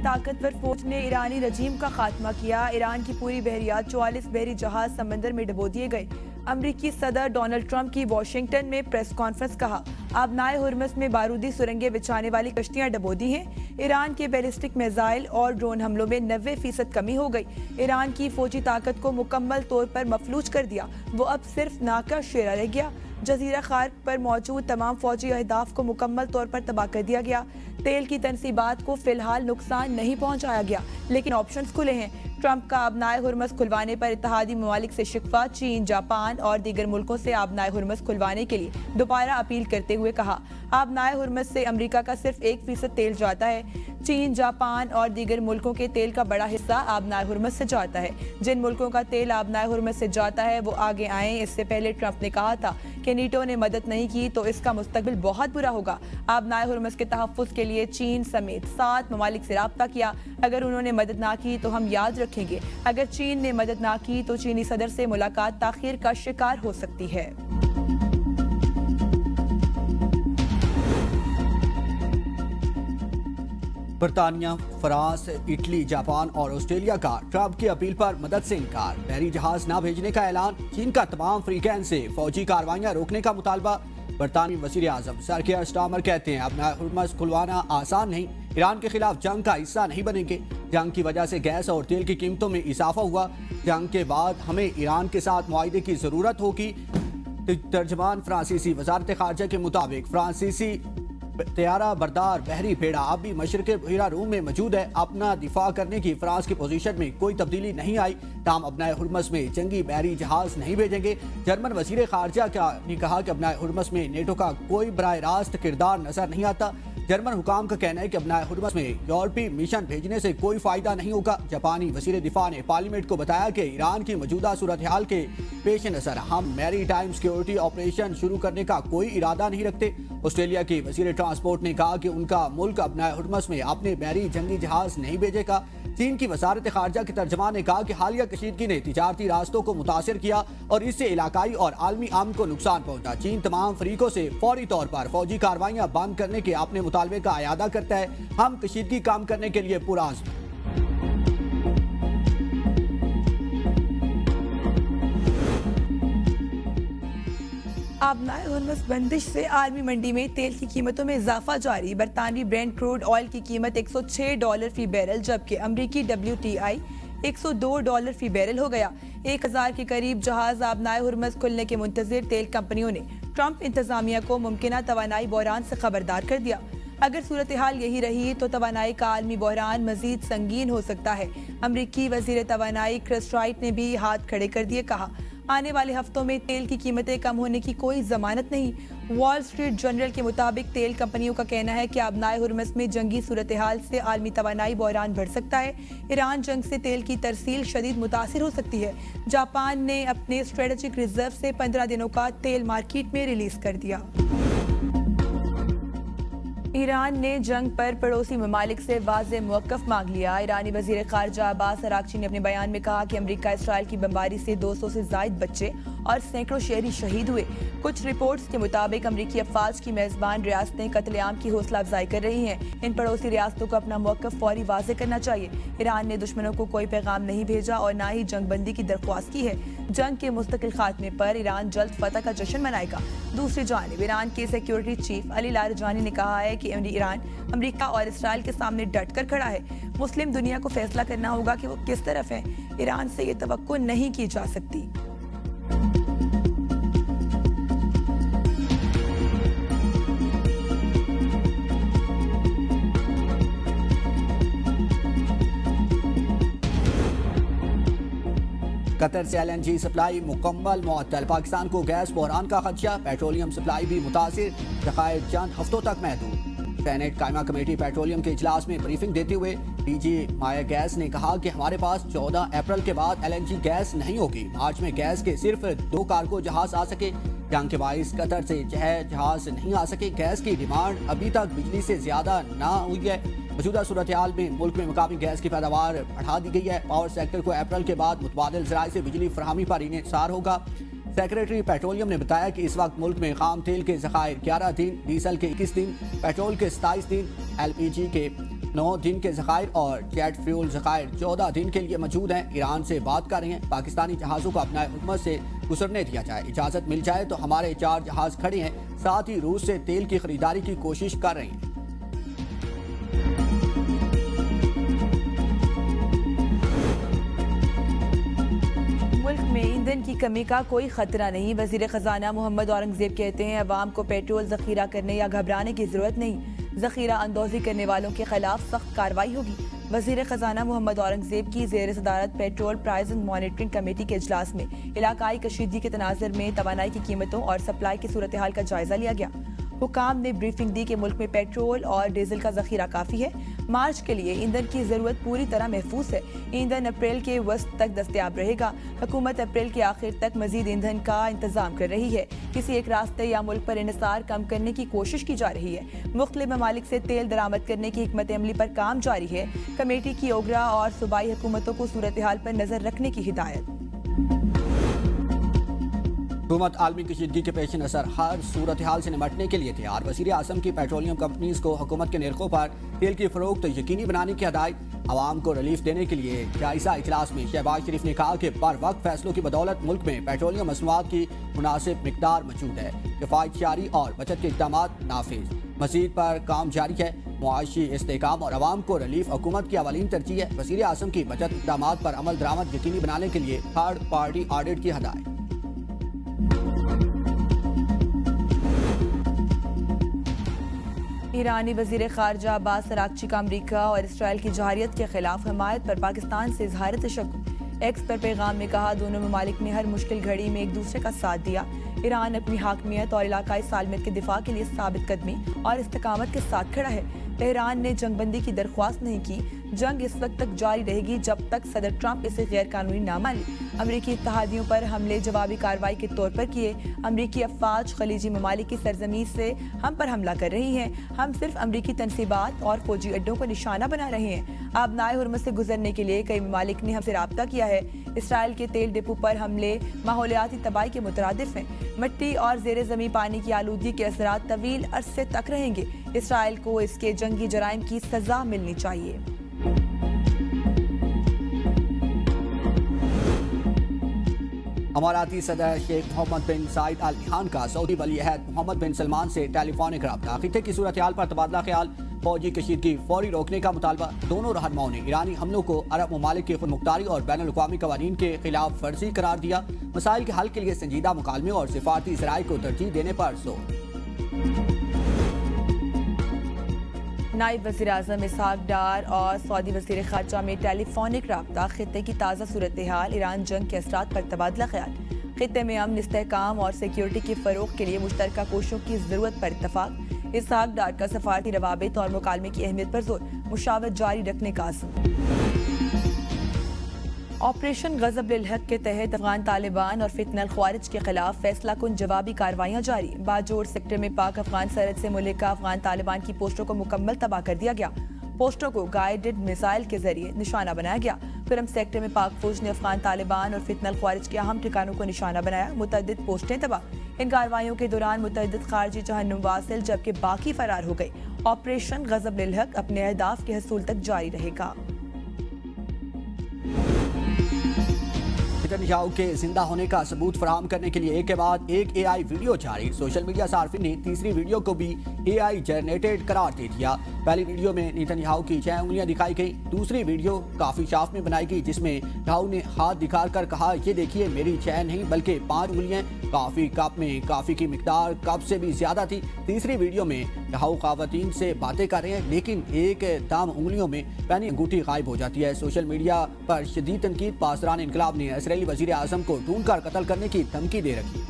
طاقتور فوج نے ایرانی رجیم کا خاتمہ کیا۔ ایران کی پوری بحریات 44 بحری جہاز سمندر میں ڈبو دیے گئے۔ امریکی صدر ڈونلڈ ٹرمپ کی واشنگٹن میں پریس کانفرنس، کہا آبنائے ہرمز میں بارودی سرنگیں بچھانے والی کشتیاں ڈبو دی ہیں۔ ایران کے بیلسٹک میزائل اور ڈرون حملوں میں 90% کمی ہو گئی۔ ایران کی فوجی طاقت کو مکمل طور پر مفلوج کر دیا، وہ اب صرف ناکہ شیرہ رہ گیا۔ جزیرہ خارق پر موجود تمام فوجی اہداف کو مکمل طور پر تباہ کر دیا گیا۔ تیل کی تنصیبات کو فی الحال نقصان نہیں پہنچایا گیا، لیکن آپشنز کھلے ہیں۔ ٹرمپ کا آبنائے ہرمز کھلوانے پر اتحادی ممالک سے شکوہ، چین، جاپان اور دیگر ملکوں سے آبنائے ہرمز کھلوانے کے لیے دوبارہ اپیل کرتے ہوئے کہا آبنائے ہرمز سے امریکہ کا صرف 1% تیل جاتا ہے۔ چین، جاپان اور دیگر ملکوں کے تیل کا بڑا حصہ آبنائے ہرمز سے جاتا ہے۔ جن ملکوں کا تیل آبنائے ہرمز سے جاتا ہے وہ آگے آئیں۔ اس سے پہلے ٹرمپ نے کہا تھا کہ نیٹو نے مدد نہیں کی تو اس کا مستقبل بہت برا ہوگا۔ آبنائے ہرمز کے تحفظ کے لیے چین سمیت 7 ممالک سے رابطہ کیا۔ اگر انہوں نے مدد نہ کی تو ہم یاد رکھیں گے۔ اگر چین نے مدد نہ کی تو چینی صدر سے ملاقات تاخیر کا شکار ہو سکتی ہے۔ برطانیہ، فرانس، اٹلی، جاپان اور آسٹریلیا کا ٹرمپ کی اپیل پر مدد سے انکار۔ بحری جہاز نہ بھیجنے کا اعلان۔ چین کا تمام فریقین سے فوجی کارروائیاں روکنے کا مطالبہ۔ برطانوی وزیر اعظم سر کیئر سٹارمر کہتے ہیں آبنائے ہرمز کھلوانا آسان نہیں، ایران کے خلاف جنگ کا حصہ نہیں بنیں گے۔ جنگ کی وجہ سے گیس اور تیل کی قیمتوں میں اضافہ ہوا۔ جنگ کے بعد ہمیں ایران کے ساتھ معاہدے کی ضرورت ہوگی۔ ترجمان فرانسیسی وزارت خارجہ کے مطابق فرانسیسی طیارہ بردار بحری بیڑا اب بھی مشرق بحیرہ روم میں موجود ہے۔ اپنا دفاع کرنے کی فرانس کی پوزیشن میں کوئی تبدیلی نہیں آئی، تاہم آبنائے ہرمز میں جنگی بحری جہاز نہیں بھیجیں گے۔ جرمن وزیر خارجہ نے کہا کہ آبنائے ہرمز میں نیٹو کا کوئی براہ راست کردار نظر نہیں آتا۔ جرمن حکام کا کہنا ہے کہ آبنائے ہرمز میں یورپی مشن بھیجنے سے کوئی فائدہ نہیں ہوگا۔ جاپانی وزیر دفاع نے پارلیمنٹ کو بتایا کہ ایران کی موجودہ صورتحال کے پیش نظر ہم میری ٹائم سیکیورٹی آپریشن شروع کرنے کا کوئی ارادہ نہیں رکھتے۔ آسٹریلیا کی وزیر ٹرانسپورٹ نے کہا کہ ان کا ملک آبنائے ہرمز میں اپنے بحری جنگی جہاز نہیں بھیجے گا۔ چین کی وزارت خارجہ کے ترجمان نے کہا کہ حالیہ کشیدگی نے تجارتی راستوں کو متاثر کیا اور اس سے علاقائی اور عالمی امن کو نقصان پہنچا۔ چین تمام فریقوں سے فوری طور پر فوجی کارروائیاں بند کرنے کے اپنے مطالبے کا اعادہ کرتا ہے۔ ہم کشیدگی کم کرنے کے لیے پرعزم ہیں۔ آبنائے ہرمز بندش سے عالمی منڈی میں تیل کی قیمتوں میں اضافہ جاری۔ برطانوی برینٹ کروڈ آئل کی قیمت $106 فی بیرل، جبکہ امریکی WTI $102 فی بیرل ہو گیا۔ 1000 کے قریب جہاز آبنائے ہرمز کھلنے کے منتظر تیل کمپنیوں نے ٹرمپ انتظامیہ کو ممکنہ توانائی بحران سے خبردار کر دیا۔ اگر صورتحال یہی رہی تو توانائی کا عالمی بحران مزید سنگین ہو سکتا ہے۔ امریکی وزیر توانائی کرس رائٹ نے بھی ہاتھ کھڑے کر دیے، کہا آنے والے ہفتوں میں تیل کی قیمتیں کم ہونے کی کوئی ضمانت نہیں۔ وال سٹریٹ جرنل کے مطابق تیل کمپنیوں کا کہنا ہے کہ آبنائے ہرمز میں جنگی صورتحال سے عالمی توانائی بحران بڑھ سکتا ہے۔ ایران جنگ سے تیل کی ترسیل شدید متاثر ہو سکتی ہے۔ جاپان نے اپنے اسٹریٹجک ریزرو سے 15 دنوں کا تیل مارکیٹ میں ریلیز کر دیا۔ ایران نے جنگ پر پڑوسی ممالک سے واضح موقف مانگ لیا۔ ایرانی وزیر خارجہ عباس اراغچی نے اپنے بیان میں کہا کہ امریکہ اسرائیل کی بمباری سے 200 سے زائد بچے اور سینکڑوں شہری شہید ہوئے۔ کچھ رپورٹس کے مطابق امریکی افواج کی میزبان ریاستیں قتل عام کی حوصلہ افزائی کر رہی ہیں۔ ان پڑوسی ریاستوں کو اپنا موقف فوری واضح کرنا چاہیے۔ ایران نے دشمنوں کو کوئی پیغام نہیں بھیجا اور نہ ہی جنگ بندی کی درخواست کی ہے۔ جنگ کے مستقل خاتمے پر ایران جلد فتح کا جشن منائے گا۔ دوسری جانب ایران کے سیکیورٹی چیف علی لاریجانی نے کہا ہے کہ ایران امریکہ اور اسرائیل کے سامنے ڈٹ کر کھڑا ہے۔ مسلم دنیا کو فیصلہ کرنا ہوگا کہ وہ کس طرف ہیں۔ ایران سے یہ توقع نہیں کی جا سکتی۔ قطر سے LNG سپلائی مکمل معطل۔ پاکستان کو گیس بحران کا خدشہ، پیٹرولیم سپلائی بھی متاثر، ذخائر چند ہفتوں تک محدود۔ سینیٹ قائمہ کمیٹی پیٹرولیم کے اجلاس میں بریفنگ دیتے ہوئے DG مایا گیس نے کہا کہ ہمارے پاس 14 اپریل کے بعد LNG گیس نہیں ہوگی۔ مارچ میں گیس کے صرف 2 کارگو جہاز آ سکے، جنگ کے باعث قطر سے جہاز نہیں آ سکے۔ گیس کی ڈیمانڈ ابھی تک بجلی سے زیادہ نہ ہوئی ہے۔ موجودہ صورتحال میں ملک میں مقامی گیس کی پیداوار بڑھا دی گئی ہے۔ پاور سیکٹر کو اپریل کے بعد متبادل ذرائع سے بجلی فراہمی پر انحصار ہوگا۔ سیکریٹری پیٹرولیم نے بتایا کہ اس وقت ملک میں خام تیل کے ذخائر 11 دن، ڈیزل کے 21 دن، پیٹرول کے 27 دن، LPG کے 9 دن کے ذخائر اور جیٹ فیول ذخائر 14 دن کے لیے موجود ہیں۔ ایران سے بات کر رہے ہیں پاکستانی جہازوں کو اپنا حکومت سے گزرنے دیا جائے، اجازت مل جائے تو ہمارے 4 جہاز کھڑے ہیں، ساتھ ہی روس سے تیل کی خریداری کی کوشش کر رہے ہیں۔ ملک میں ایندھن کی کمی کا کوئی خطرہ نہیں، وزیر خزانہ محمد اورنگزیب کہتے ہیں عوام کو پیٹرول ذخیرہ کرنے یا گھبرانے کی ضرورت نہیں، ذخیرہ اندوزی کرنے والوں کے خلاف سخت کارروائی ہوگی۔ وزیر خزانہ محمد اورنگزیب کی زیر صدارت petrol price and monitoring committee کے اجلاس میں علاقائی کشیدگی کے تناظر میں توانائی کی قیمتوں اور سپلائی کی صورتحال کا جائزہ لیا گیا۔ حکام نے بریفنگ دی کہ ملک میں پیٹرول اور ڈیزل کا ذخیرہ کافی ہے، مارچ کے لیے ایندھن کی ضرورت پوری طرح محفوظ ہے، ایندھن اپریل کے وسط تک دستیاب رہے گا۔ حکومت اپریل کے آخر تک مزید ایندھن کا انتظام کر رہی ہے، کسی ایک راستے یا ملک پر انحصار کم کرنے کی کوشش کی جا رہی ہے، مختلف ممالک سے تیل درآمد کرنے کی حکمت عملی پر کام جاری ہے۔ کمیٹی کی اوگرا اور صوبائی حکومتوں کو صورتحال پر نظر رکھنے کی ہدایت۔ حکومت عالمی کشیدگی کے پیش نظر ہر صورتحال سے نمٹنے کے لیے تیار، وزیر اعظم کی پیٹرولیم کمپنیز کو حکومت کے نرخوں پر تیل کی فروخت یقینی بنانے کی ہدایت۔ عوام کو ریلیف دینے کے لیے جائزہ اجلاس میں شہباز شریف نے کہا کہ بر وقت فیصلوں کی بدولت ملک میں پیٹرولیم مصنوعات کی مناسب مقدار موجود ہے، کفایت شعاری اور بچت کے اقدامات نافذ، مزید پر کام جاری ہے، معاشی استحکام اور عوام کو ریلیف حکومت کی اولین ترجیح ہے۔ وزیر اعظم کی بچت اقدامات پر عمل درآمد یقینی بنانے کے لیے تھرڈ پارٹی آڈٹ کی ہدایت۔ ایرانی وزیر خارجہ عباس اراغچی کا امریکہ اور اسرائیل کی جارحیت کے خلاف حمایت پر پاکستان سے اظہار تشکر۔ ایکس پر پیغام میں کہا دونوں ممالک نے ہر مشکل گھڑی میں ایک دوسرے کا ساتھ دیا، ایران اپنی حاکمیت اور علاقائی سالمیت کے دفاع کے لیے ثابت قدمی اور استقامت کے ساتھ کھڑا ہے۔ تہران نے جنگ بندی کی درخواست نہیں کی، جنگ اس وقت تک جاری رہے گی جب تک صدر ٹرمپ اسے غیر قانونی نہ مانے۔ امریکی اتحادیوں پر حملے جوابی کارروائی کے طور پر کیے، امریکی افواج خلیجی ممالک کی سرزمین سے ہم پر حملہ کر رہی ہیں، ہم صرف امریکی تنصیبات اور فوجی اڈوں کو نشانہ بنا رہے ہیں۔ آبنائے ہرمز سے گزرنے کے لیے کئی ممالک نے ہم سے رابطہ کیا ہے۔ اسرائیل کے تیل ڈپو پر حملے ماحولیاتی تباہی کے مترادف ہیں، مٹی اور زیر زمین پانی کی آلودگی کے اثرات طویل عرصے تک رہیں گے، اسرائیل کو اس کے جنگی جرائم کی سزا ملنی چاہیے۔ اماراتی صدر شیخ محمد بن زائد ال نہیان کا سعودی ولی عہد محمد بن سلمان سے ٹیلی فونک رابطہ، خطے کی صورتحال پر تبادلہ خیال، فوجی کشیدگی فوری روکنے کا مطالبہ۔ دونوں رہنماؤں نے ایرانی حملوں کو عرب ممالک کی خود مختاری اور بین الاقوامی قوانین کے خلاف ورزی قرار دیا، مسائل کے حل کے لیے سنجیدہ مکالمے اور سفارتی ذرائع کو ترجیح دینے پر زور۔ نائب وزیر اعظم اسحاق ڈار اور سعودی وزیر خارجہ میں ٹیلی فونک رابطہ، خطے کی تازہ صورتحال، ایران جنگ کے اثرات پر تبادلہ خیال، خطے میں امن، استحکام اور سیکیورٹی کی فروغ کے لیے مشترکہ کوششوں کی ضرورت پر اتفاق۔ اسحاق ڈار کا سفارتی روابط اور مکالمے کی اہمیت پر زور، مشاورت جاری رکھنے کا عزم۔ آپریشن غضب للحق کے تحت افغان طالبان اور فتنہ الخوارج کے خلاف فیصلہ کن جوابی کارروائیاں جاری، باجوڑ سیکٹر میں پاک افغان سرحد سے ملحقہ افغان طالبان کی پوسٹوں کو مکمل تباہ کر دیا گیا، پوسٹوں کو گائیڈڈ میزائل کے ذریعے نشانہ بنایا گیا۔ کرم سیکٹر میں پاک فوج نے افغان طالبان اور فتنہ الخوارج کے اہم ٹھکانوں کو نشانہ بنایا، متعدد پوسٹیں تباہ۔ ان کارروائیوں کے دوران متعدد خارجی جہنم واصل جبکہ باقی فرار ہو گئے۔ آپریشن غضب للحق اپنے اہداف کے حصول تک جاری رہے گا۔ نتنیاہو کے زندہ ہونے کا ثبوت فراہم کرنے کے لیے ایک کے بعد ایک اے آئی ویڈیو جاری، سوشل میڈیا صارفین نے تیسری ویڈیو کو بھی اے آئی جنریٹڈ قرار دے دیا۔ پہلی ویڈیو میں نتنیاہو کی 6 انگلیاں دکھائی گئی، دوسری ویڈیو کافی شاف میں بنائی گئی جس میں نتنیاہو نے ہاتھ دکھا کر کہا یہ دیکھیے میری 6 نہیں بلکہ 5 انگلیاں، کافی کپ میں کافی کی مقدار کپ سے بھی زیادہ تھی۔ تیسری ویڈیو میں نتنیاہو خواتین سے باتیں کر رہے ہیں لیکن ایک دم انگلیوں میں پہنی انگوٹھی غائب ہو جاتی ہے۔ سوشل میڈیا پر شدید تنقید، پاسداران انقلاب نے اسرائیلی وزیر اعظم کو ڈھونڈ کر قتل کرنے کی دھمکی دے رکھی۔